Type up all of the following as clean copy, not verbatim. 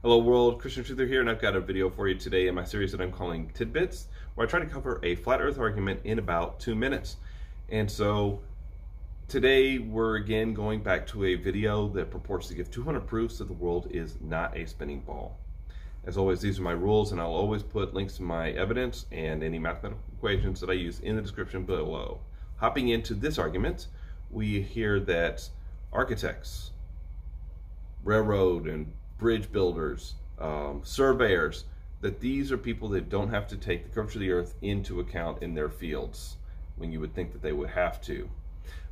Hello world, Christian Truther here, and I've got a video for you today in my series that I'm calling Tidbits, where I try to cover a flat earth argument in about 2 minutes. And so today we're again going back to a video that purports to give 200 proofs that the world is not a spinning ball. As always, these are my rules, and I'll always put links to my evidence and any mathematical equations that I use in the description below. Hopping into this argument, we hear that architects, railroad and bridge builders, surveyors, that these are people that don't have to take the curvature of the earth into account in their fields, when you would think that they would have to.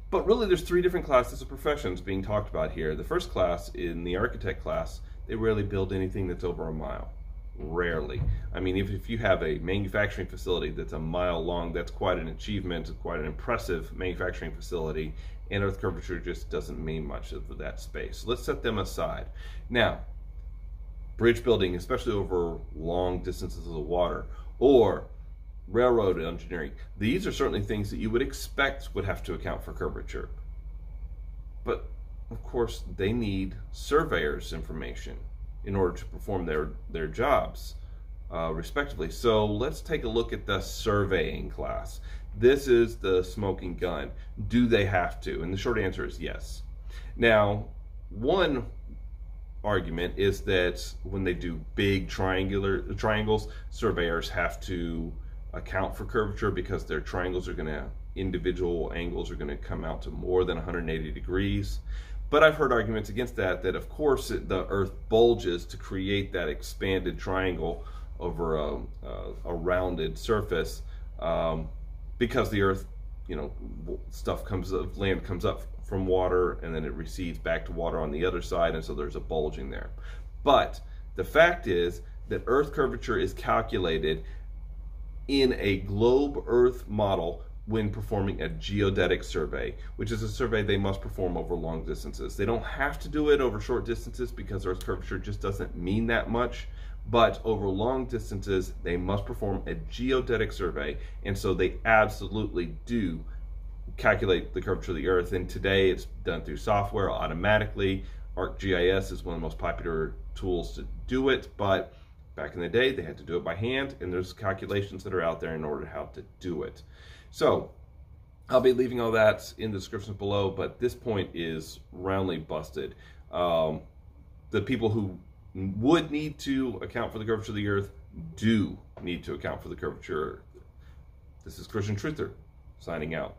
But really there's three different classes of professions being talked about here. The first class, in the architect class, they rarely build anything that's over a mile. Rarely. I mean, if you have a manufacturing facility that's a mile long, that's quite an achievement, quite an impressive manufacturing facility, and earth curvature just doesn't mean much of that space. Let's set them aside. Now, bridge building, especially over long distances of the water, or railroad engineering, these are certainly things that you would expect would have to account for curvature. But of course, they need surveyors' information in order to perform their jobs respectively. So let's take a look at the surveying class. This is the smoking gun. Do they have to? And the short answer is yes. Now, one argument is that when they do big triangles, surveyors have to account for curvature because their triangles are going to, individual angles are going to come out to more than 180 degrees. But I've heard arguments against that, that of course the earth bulges to create that expanded triangle over a rounded surface, because the earth, land comes up from water and then it recedes back to water on the other side, and so there's a bulging there. But the fact is that earth curvature is calculated in a globe earth model when performing a geodetic survey, which is a survey they must perform over long distances. They don't have to do it over short distances because earth curvature just doesn't mean that much, but over long distances they must perform a geodetic survey, and so they absolutely do calculate the curvature of the earth. And today it's done through software automatically. ArcGIS is one of the most popular tools to do it, but back in the day they had to do it by hand, and there's calculations that are out there in order how to do it. So I'll be leaving all that in the description below, but this point is roundly busted. The people who would need to account for the curvature of the earth do need to account for the curvature. This is Christian Truther signing out.